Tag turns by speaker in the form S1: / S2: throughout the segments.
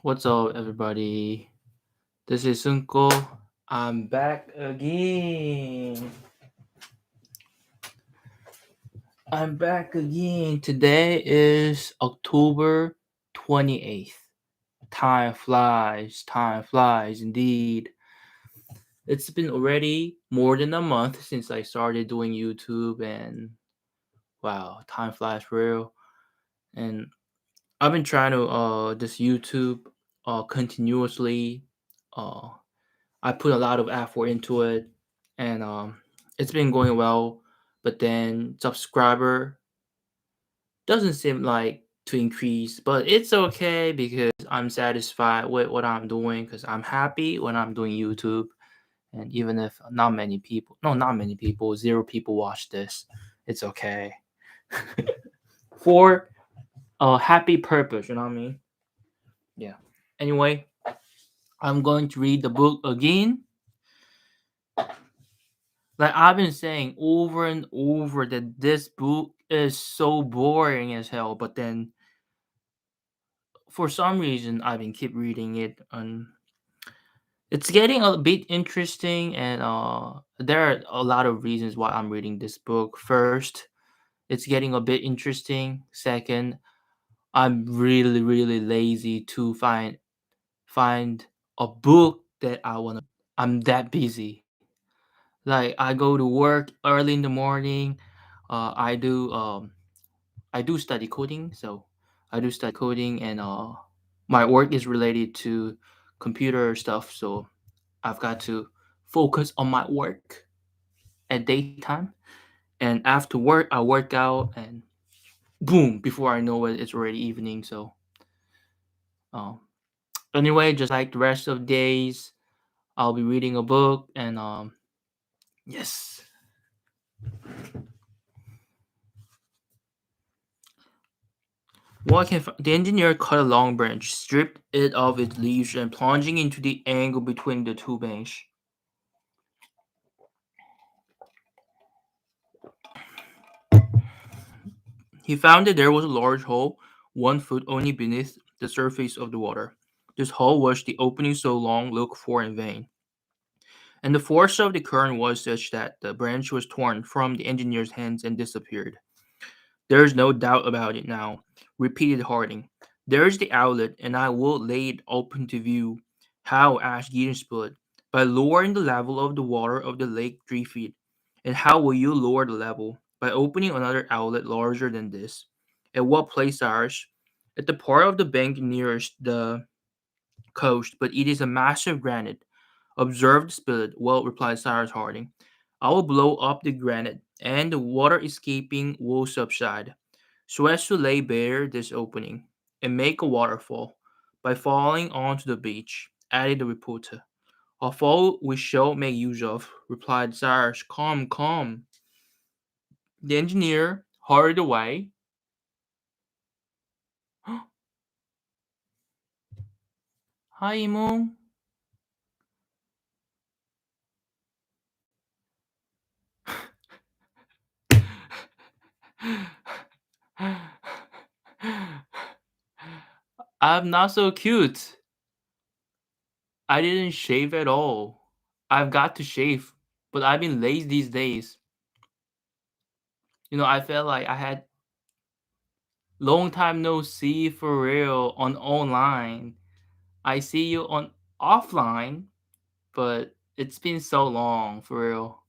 S1: What's up, everybody? This is Sunko. I'm back again. I'm back again. Today is October 28th. Time flies indeed. It's been already more than a month since I started doing YouTube, and wow, time flies for real. And I've been trying to this YouTube continuously. Uh I put a lot of effort into it, and it's been going well. But then subscriber doesn't seem like to increase, but it's okay because I'm satisfied with what I'm doing because I'm happy when I'm doing YouTube. And even if not many people, zero people watch this, it's okay. For a happy purpose, you know what I mean? Yeah. Anyway, I'm going to read the book again. Like I've been saying over and over that this book is so boring as hell, but then for some reason I've been keep reading it, and it's getting a bit interesting. And there are a lot of reasons why I'm reading this book. First, it's getting a bit interesting. Second, I'm really lazy to find a book that I want to. I'm that busy. Like I go to work early in the morning. I do I do study coding, so I do study coding, and my work is related to computer stuff. So I've got to focus on my work at daytime, and after work I work out, and boom, before I know it, it's already evening. So um, anyway, just like the rest of the days, I'll be reading a book, and yes. The engineer cut a long branch, stripped it of its leaves, and plunging into the angle between the two banks. He found that there was a large hole, 1 foot only beneath the surface of the water. This hole was the opening so long looked for in vain, and the force of the current was such that the branch was torn from the engineer's hands and disappeared. There is no doubt about it now, repeated Harding. There is the outlet, and I will lay it open to view. How? asked Gideon. By lowering the level of the water of the lake 3 feet. And how will you lower the level? By opening another outlet larger than this. At what place, Irish? At the part of the bank nearest the coast, but it is a massive granite. Observed Spilett. Well, replied Cyrus Harding. I will blow up the granite, and the water escaping will subside, so as to lay bare this opening, and make a waterfall, by falling onto the beach, added the reporter. A fall we shall make use of, replied Cyrus. Come, come. The engineer hurried away. Hi, Imo. I'm not so cute. I didn't shave at all. I've got to shave, but I've been lazy these days. I felt like I had long time no see for real on online. I see you on offline, but it's been so long for real.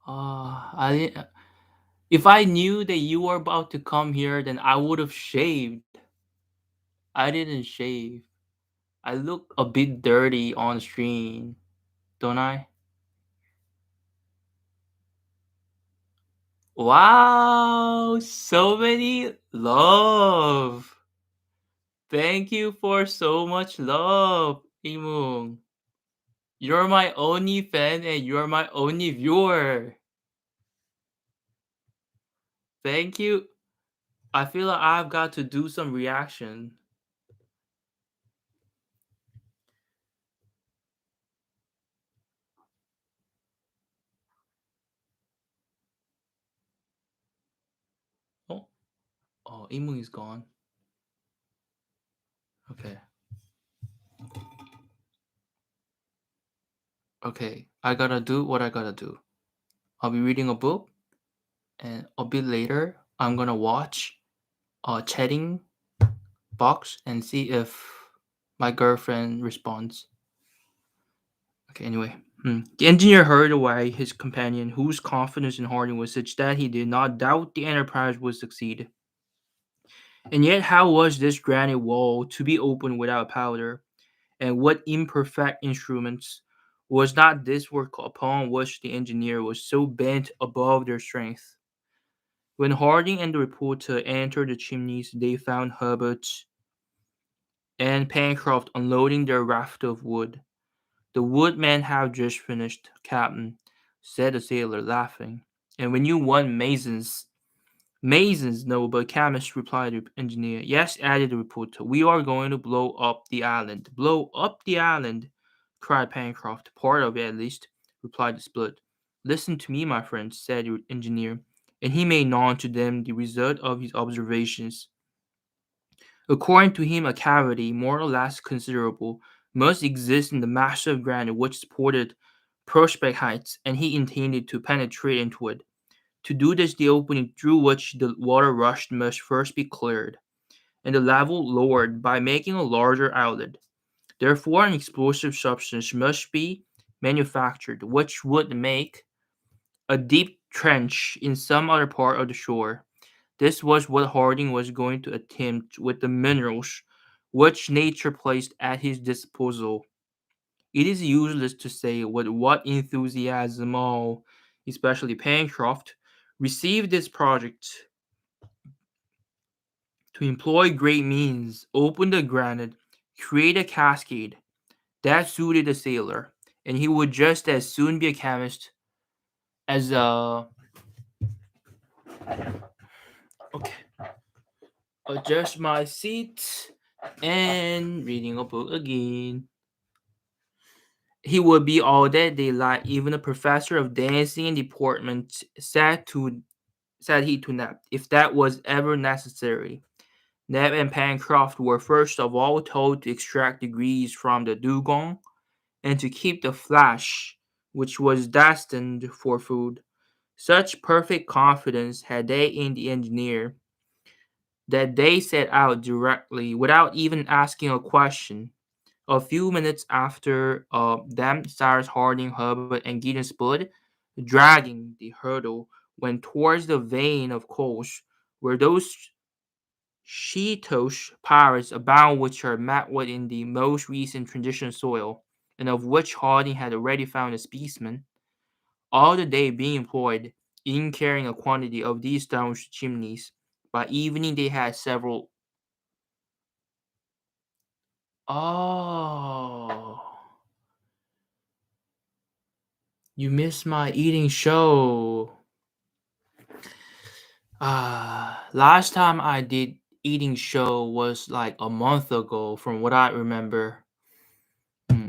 S1: I didn't, if I knew that you were about to come here, then I would have shaved. I didn't shave. I look a bit dirty on screen, don't I? Wow, so many love. Thank you for so much love, Imung. You're my only fan and you're my only viewer. Thank you. I feel like I've got to do some reaction. Imu is gone. Okay. Okay. I gotta do what I gotta do. I'll be reading a book, and a bit later, I'm gonna watch a chatting box and see if my girlfriend responds. Okay, anyway. The engineer hurried away his companion, whose confidence in Harding was such that he did not doubt the enterprise would succeed. And yet, how was this granite wall to be opened without powder? And what imperfect instruments was not this work upon which the engineer was so bent above their strength? When Harding and the reporter entered the chimneys, they found Herbert and Pencroft unloading their raft of wood. "The woodmen have just finished, Captain," said the sailor, laughing. "And when you want masons—" "Masons, no, but chemists," replied the engineer. "Yes," added the reporter, "we are going to blow up the island." "Blow up the island!" cried Pencroft. "Part of it, at least," replied the Split. "Listen to me, my friends," said the engineer, and he made known to them the result of his observations. According to him, a cavity, more or less considerable, must exist in the mass of granite which supported Prospect Heights, and he intended to penetrate into it. To do this, the opening through which the water rushed must first be cleared, and the level lowered by making a larger outlet. Therefore, an explosive substance must be manufactured, which would make a deep trench in some other part of the shore. This was what Harding was going to attempt with the minerals which nature placed at his disposal. It is useless to say with what enthusiasm all, especially Pencroft, received this project. To employ great means, open the granite, create a cascade. That suited the sailor, and he would just as soon be a chemist as a. Okay, adjust my seat and reading a book again. He would be all that daylight. Even a professor of dancing and deportment said he to Neb, if that was ever necessary. Neb and Pencroft were first of all told to extract the grease from the dugong, and to keep the flesh, which was destined for food. Such perfect confidence had they in the engineer that they set out directly without even asking a question. A few minutes after them, Cyrus Harding, Herbert, and Gideon Spilett, dragging the hurdle, went towards the vein of coals where those Sheetosh pirates abound which are met with in the most recent transition soil, and of which Harding had already found a specimen, all the day being employed in carrying a quantity of these stones to chimneys. By evening they had several. Oh, you missed my eating show. Last time I did eating show was like a month ago, from what I remember.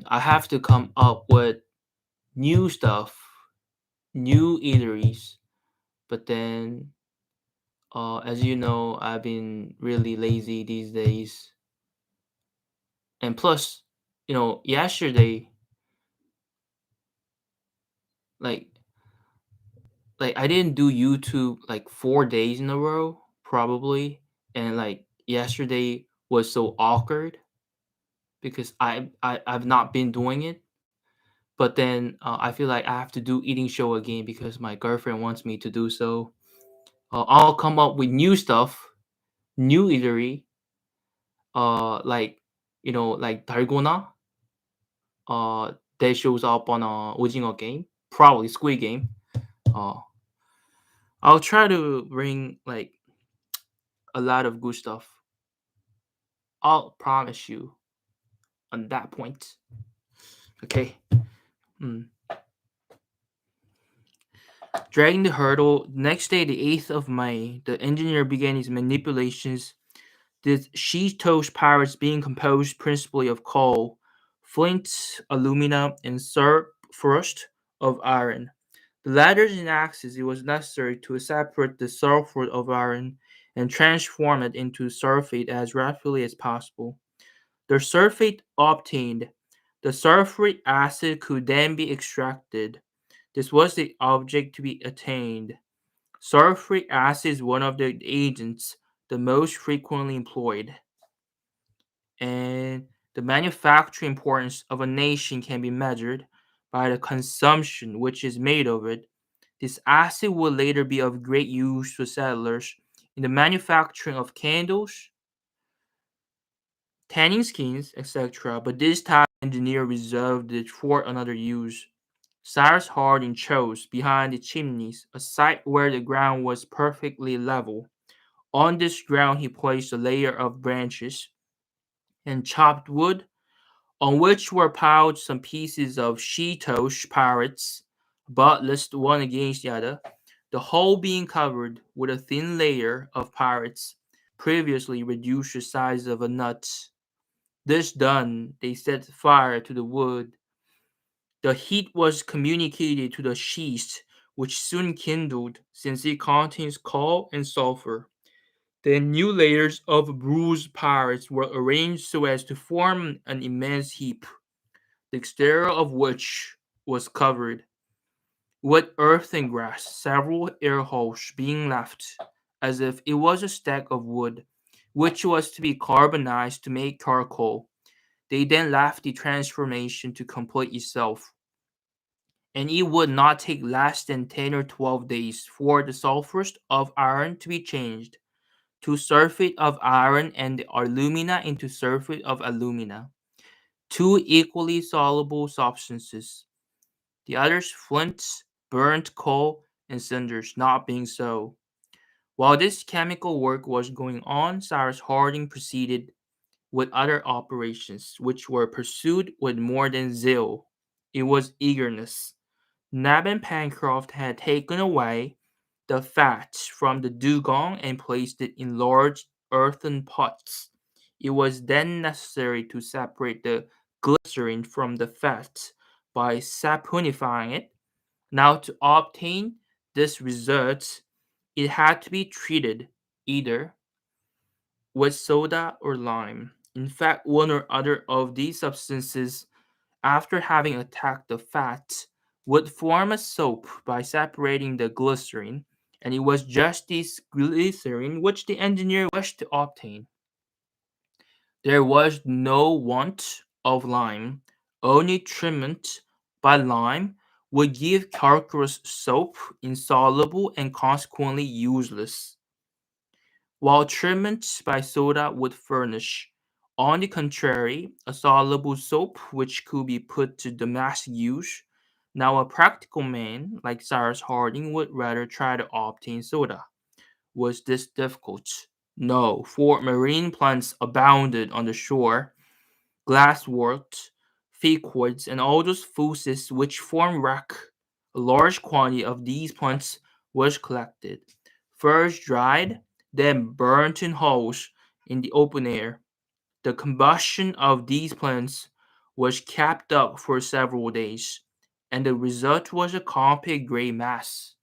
S1: I have to come up with new stuff, new eateries. But then, as you know, I've been really lazy these days. And plus, yesterday, like, I didn't do YouTube like 4 days in a row, probably. And like yesterday was so awkward because I've not been doing it. But then I feel like I have to do eating show again because my girlfriend wants me to do so. I'll come up with new stuff, new eatery, like like Dalgona. That shows up on a original game, probably Squid Game. Uh, I'll try to bring like a lot of good stuff. I'll promise you on that point. Okay. Mm. Dragging the hurdle. Next day, the 8th of May, the engineer began his manipulations. The Sheetosh pirates being composed principally of coal, flint, alumina, and surplus of iron. The latter in axes, it was necessary to separate the sulfur of iron and transform it into sulfate as rapidly as possible. The sulfate obtained, the sulfuric acid could then be extracted. This was the object to be attained. Sulfuric acid is one of the agents the most frequently employed, and the manufacturing importance of a nation can be measured by the consumption which is made of it. This acid would later be of great use to settlers in the manufacturing of candles, tanning skins, etc., but this time the engineer reserved it for another use. Cyrus Harding chose, behind the chimneys, a site where the ground was perfectly level. On this ground he placed a layer of branches and chopped wood, on which were piled some pieces of shetosh parrots, buttless one against the other, the whole being covered with a thin layer of parrots, previously reduced to the size of a nut. This done, they set fire to the wood. The heat was communicated to the schist, which soon kindled, since it contains coal and sulfur. Then new layers of bruised parrots were arranged so as to form an immense heap, the exterior of which was covered with earth and grass, several air holes being left, as if it was a stack of wood, which was to be carbonized to make charcoal. They then left the transformation to complete itself, and it would not take less than 10 or 12 days for the sulfurs of iron to be changed to sulfate of iron and the alumina into sulfate of alumina, two equally soluble substances. The others flints, burnt coal, and cinders not being so. While this chemical work was going on, Cyrus Harding proceeded with other operations, which were pursued with more than zeal. It was eagerness. Nab and Pencroft had taken away the fat from the dugong and placed it in large earthen pots. It was then necessary to separate the glycerine from the fat by saponifying it. Now, to obtain this result, it had to be treated either with soda or lime. In fact, one or other of these substances, after having attacked the fat, would form a soap by separating the glycerine, and it was just this glycerine which the engineer wished to obtain. There was no want of lime, only treatment by lime would give calcareous soap insoluble and consequently useless, while treatment by soda would furnish, on the contrary, a soluble soap which could be put to domestic use. Now, a practical man like Cyrus Harding would rather try to obtain soda. Was this difficult? No, for marine plants abounded on the shore, glassworks, ficoids, and all those fuses which form wreck. A large quantity of these plants was collected, first dried, then burnt in holes in the open air. The combustion of these plants was kept up for several days, and the result was a compact gray mass,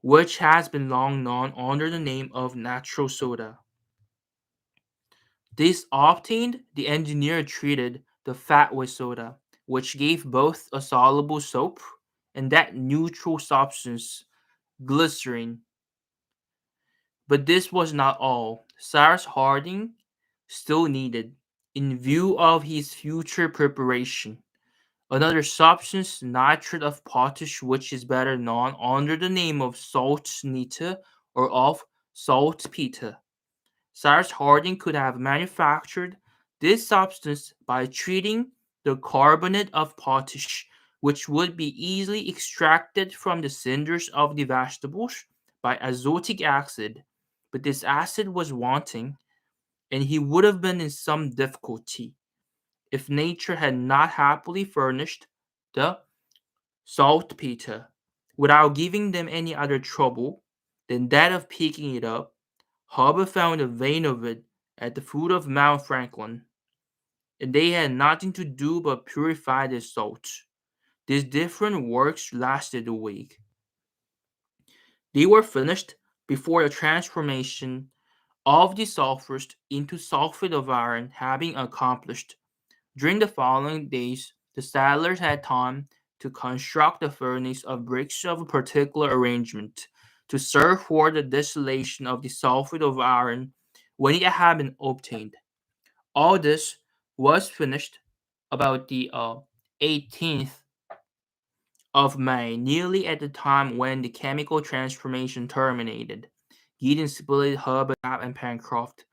S1: which has been long known under the name of natural soda. This obtained, the engineer treated the fat with soda, which gave both a soluble soap and that neutral substance, glycerine. But this was not all. Cyrus Harding still needed, in view of his future preparation, another substance, nitrate of potash, which is better known under the name of saltnita or of saltpeter. Cyrus Harding could have manufactured this substance by treating the carbonate of potash, which would be easily extracted from the cinders of the vegetables by azotic acid, but this acid was wanting, and he would have been in some difficulty if nature had not happily furnished the saltpeter without giving them any other trouble than that of picking it up. Hubbard found a vein of it at the foot of Mount Franklin, and they had nothing to do but purify the salt. These different works lasted a week. They were finished before the transformation of the sulfurs into sulfate of iron had been accomplished. During the following days, the settlers had time to construct a furnace of bricks of a particular arrangement to serve for the distillation of the sulfate of iron when it had been obtained. All this was finished about the 18th of May, nearly at the time when the chemical transformation terminated. Gideon Spilett, Hubbard, and Pencroft,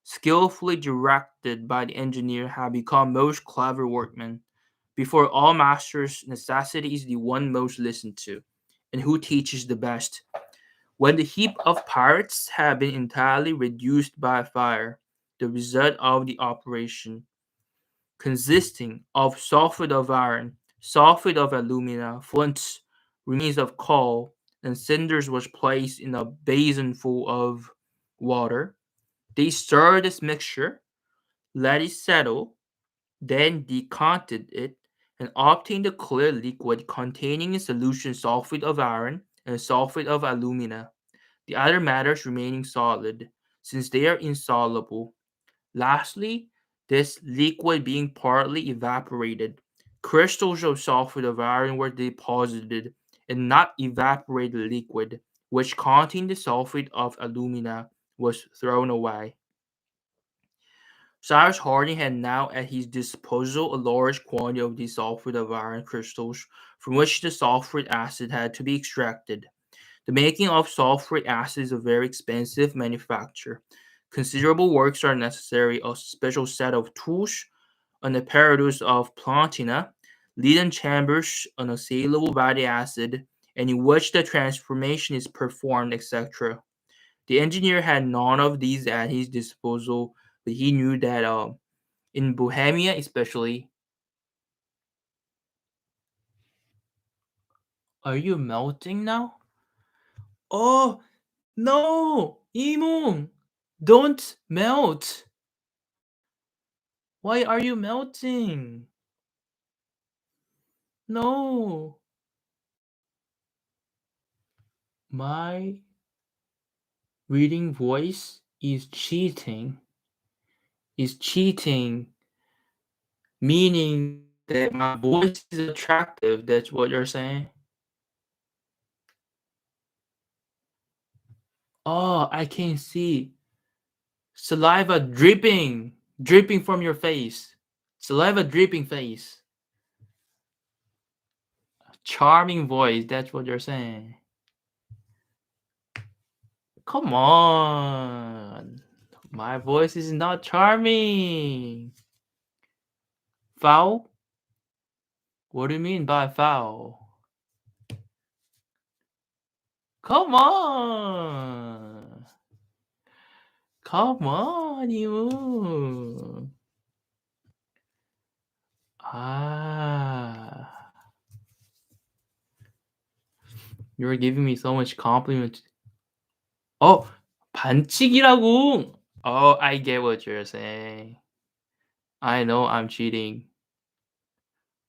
S1: skillfully directed by the engineer, have become most clever workmen. Before all masters, necessity is the one most listened to, and who teaches the best. When the heap of pirates had been entirely reduced by fire, the result of the operation, consisting of sulfate of iron, sulfate of alumina, flints, remains of coal, and cinders, was placed in a basin full of water. They stirred this mixture, let it settle, then decanted it, and obtained a clear liquid containing in solution sulfate of iron and sulfate of alumina, the other matters remaining solid, since they are insoluble. Lastly, this liquid being partly evaporated, crystals of sulfate of iron were deposited in not evaporated liquid, which contained the sulfate of alumina, was thrown away. Cyrus Harding had now at his disposal a large quantity of the sulfate of iron crystals, from which the sulfuric acid had to be extracted. The making of sulfuric acid is a very expensive manufacture. Considerable works are necessary, a special set of tools, an apparatus of platina, leaden chambers, unassailable body acid, and in which the transformation is performed, etc. The engineer had none of these at his disposal, but he knew that in Bohemia especially. Are you melting now? Oh, no! Imung! Don't melt! Why are you melting? No! My reading voice is cheating. Is cheating, meaning that my voice is attractive. That's what you're saying? Oh, I can see. Saliva dripping. Dripping from your face. Saliva dripping face. Charming voice. That's what you're saying. Come on. My voice is not charming. Foul? What do you mean by foul? Come on. Come on, you. Ah. You're giving me so much compliment. Oh, 반칙이라고. Oh, I get what you're saying. I know I'm cheating.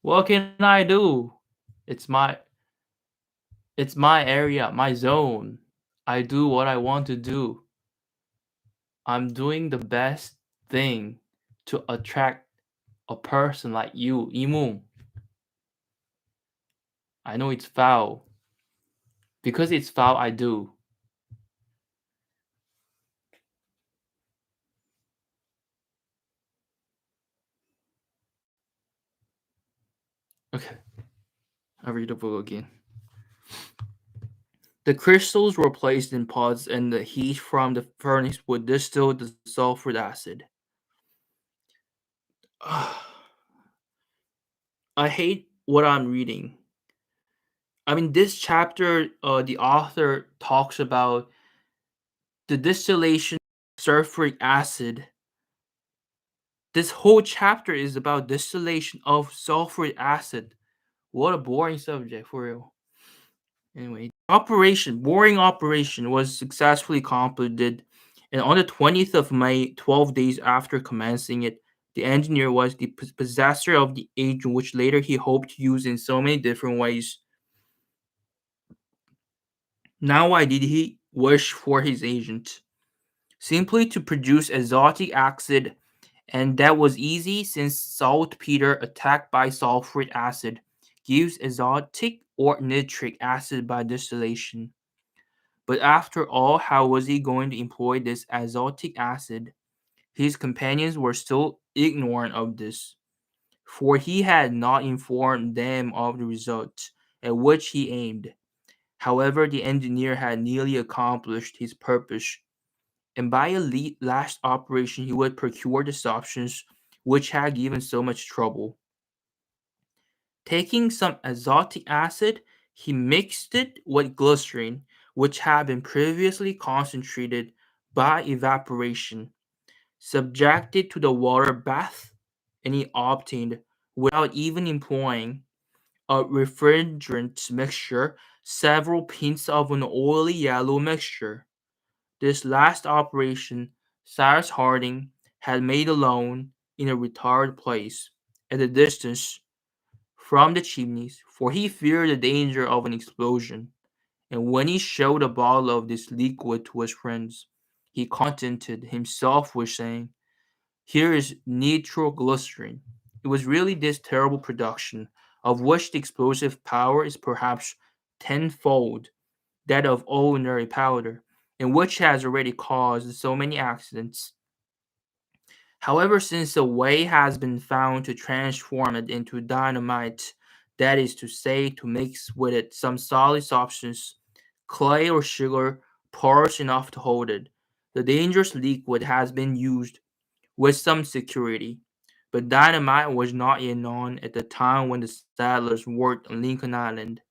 S1: What can I do? It's my it's my area, my zone. I do what I want to do. I'm doing the best thing to attract a person like you, Imung. I know it's foul. Because it's foul, I do. Okay. I'll read the book again. The crystals were placed in pots, and the heat from the furnace would distill the sulfuric acid. I hate what I'm reading. I mean, this chapter, the author talks about the distillation of sulfuric acid. This whole chapter is about distillation of sulfuric acid. What a boring subject, for real. Anyway, boring operation was successfully completed, and on the 20th of May, 12 days after commencing it, the engineer was the possessor of the agent which later he hoped to use in so many different ways. Now, wish for his agent, simply to produce azotic acid, and that was easy since saltpeter attacked by sulfuric acid gives azotic or nitric acid by distillation. But after all, how was he going to employ this azotic acid? His companions were still ignorant of this, for he had not informed them of the result at which he aimed. However, the engineer had nearly accomplished his purpose, and by a last operation he would procure the substance which had given so much trouble. Taking some azotic acid, he mixed it with glycerin, which had been previously concentrated by evaporation, subjected to the water bath, and he obtained, without even employing a refrigerant mixture, several pints of an oily yellow mixture. This last operation Cyrus Harding had made alone in a retired place, at a distance from the chimneys, for he feared the danger of an explosion, and when he showed a bottle of this liquid to his friends, he contented himself with saying, "Here is nitroglycerin." It was really this terrible production, of which the explosive power is perhaps tenfold that of ordinary powder, and which has already caused so many accidents. However, since a way has been found to transform it into dynamite, that is to say, to mix with it some solid substance, clay or sugar, porous enough to hold it, the dangerous liquid has been used with some security. But dynamite was not yet known at the time when the settlers worked on Lincoln Island.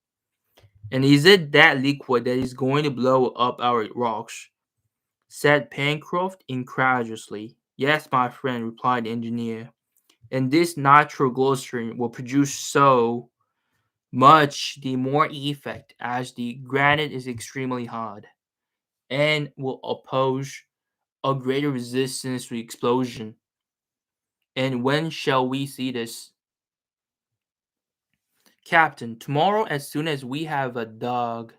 S1: "And is it that liquid that is going to blow up our rocks?" said Pencroft incredulously. "Yes, my friend," replied the engineer, "and this nitroglycerin will produce so much the more effect as the granite is extremely hard, and will oppose a greater resistance to explosion." "And when shall we see this?" "Captain, tomorrow, as soon as we have dug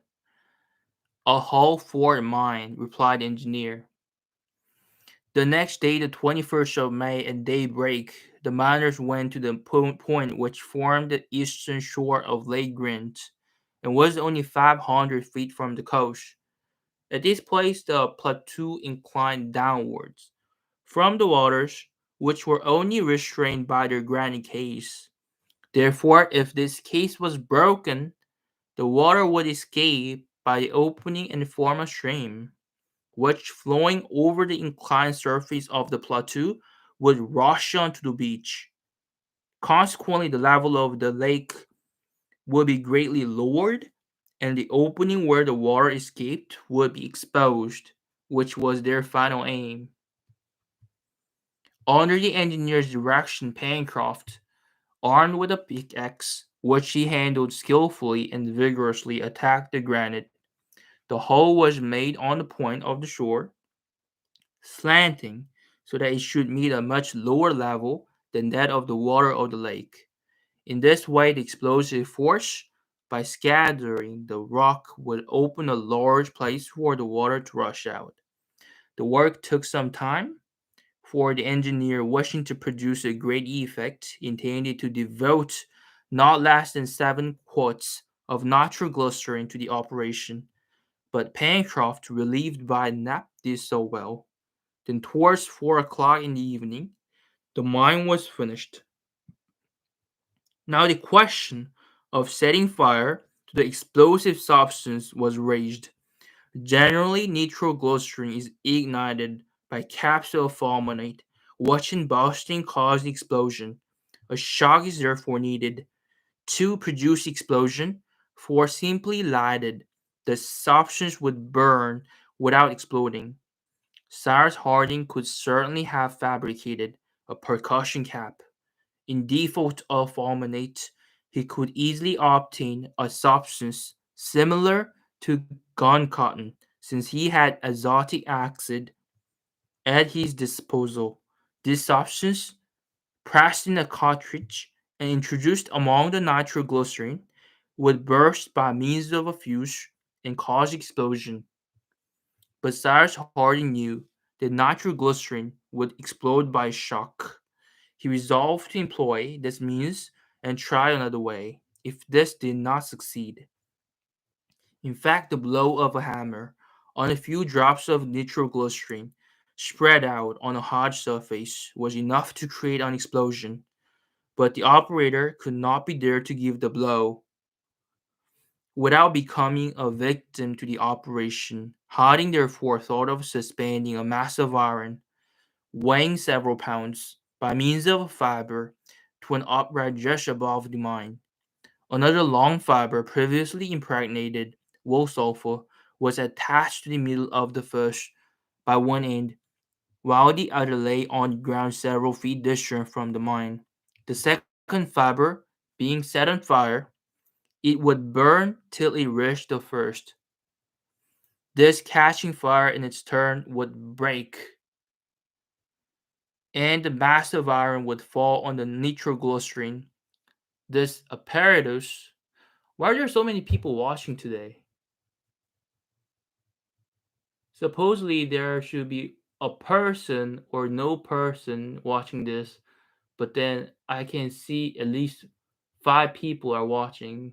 S1: a hole for the mine," replied the engineer. The next day, the 21st of May, at daybreak, the miners went to the point which formed the eastern shore of Lake Grant, and was only 500 feet from the coast. At this place the plateau inclined downwards from the waters, which were only restrained by their granite case. Therefore, if this case was broken, the water would escape by the opening and form a stream, which, flowing over the inclined surface of the plateau, would rush onto the beach. Consequently, the level of the lake would be greatly lowered, and the opening where the water escaped would be exposed, which was their final aim. Under the engineer's direction, Pencroft, armed with a pickaxe, which he handled skillfully and vigorously, attacked the granite. The hole was made on the point of the shore, slanting, so that it should meet a much lower level than that of the water of the lake. In this way, the explosive force, by scattering the rock, would open a large place for the water to rush out. The work took some time, for the engineer, wishing to produce a great effect, intended to devote not less than 7 quarts of nitroglycerin to the operation. But Pencroft, relieved by nap, did so well. Then, towards 4 o'clock in the evening, the mine was finished. Now the question of setting fire to the explosive substance was raised. Generally, nitroglycerin is ignited by capsule fulminate, which in bursting causes the explosion. A shock is therefore needed to produce explosion, for simply lighted, the substance would burn without exploding. Cyrus Harding could certainly have fabricated a percussion cap. In default of fulminate, he could easily obtain a substance similar to gun cotton, since he had azotic acid at his disposal. This substance, pressed in a cartridge and introduced among the nitroglycerin, would burst by means of a fuse and cause explosion. But Cyrus Harding knew that nitroglycerin would explode by shock. He resolved to employ this means and try another way. If this did not succeed, in fact, the blow of a hammer on a few drops of nitroglycerin spread out on a hard surface was enough to create an explosion. But the operator could not be there to give the blow without becoming a victim to the operation. Harding therefore thought of suspending a mass of iron, weighing several pounds, by means of a fiber to an upright just above the mine. Another long fiber, previously impregnated with sulfur, was attached to the middle of the first by one end, while the other lay on the ground several feet distant from the mine. The second fiber, being set on fire, it would burn till it reached the first. This catching fire in its turn would break, and the mass of iron would fall on the nitroglycerin. This apparatus. Why are there so many people watching today? Supposedly there should be a person or no person watching this, but then I can see at least 5 people are watching.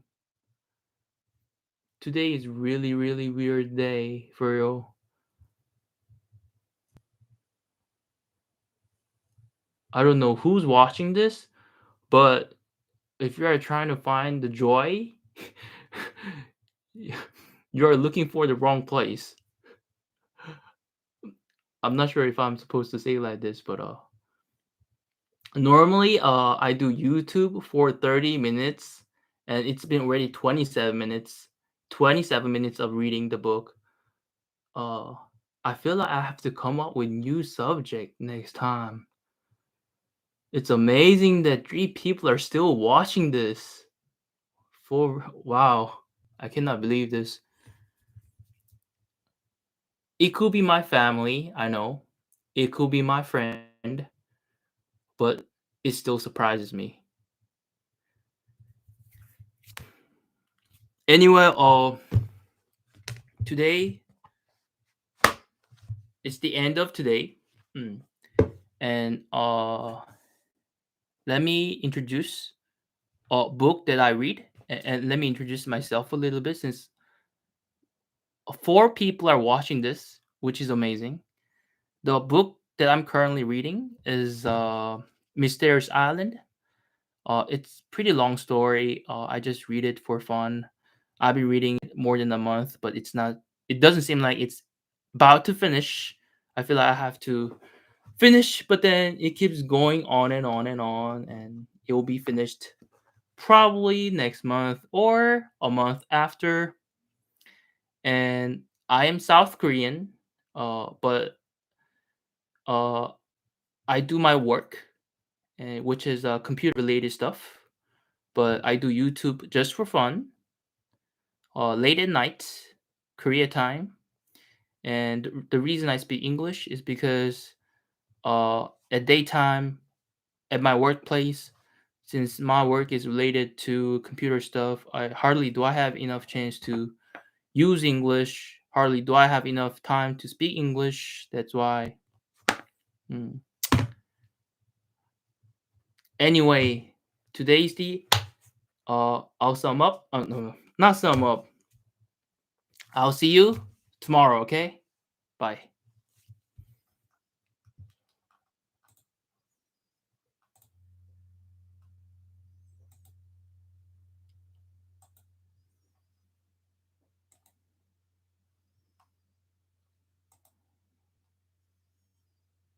S1: Today is really, really weird day for real. I don't know who's watching this, but if you are trying to find the joy, you're looking for the wrong place. I'm not sure if I'm supposed to say like this, but normally I do YouTube for 30 minutes and it's been already 27 minutes. 27 minutes of reading the book. Uh I feel like I have to come up with new subject next time. It's amazing that 3 people are still watching this. For wow, I cannot believe this. It could be my family, I know. It could be my friend, but it still surprises me. Anyway, today is the end of today. Mm. And let me introduce a book that I read and let me introduce myself a little bit since 4 people are watching this, which is amazing. The book that I'm currently reading is Mysterious Island. It's pretty long story. I just read it for fun. I've been reading it more than a month, but it's not. It doesn't seem like it's about to finish. I feel like I have to finish, but then it keeps going on and on and on, and it will be finished probably next month or a month after. And I am South Korean, but uh, I do my work, which is computer related stuff. But I do YouTube just for fun, late at night, Korea time. And the reason I speak English is because at daytime at my workplace, since my work is related to computer stuff, I hardly do I have enough chance to use English. Hardly do I have enough time to speak English. That's why. Mm. Anyway, today's the I'll sum up. No, not sum up. I'll see you tomorrow. Okay. Bye.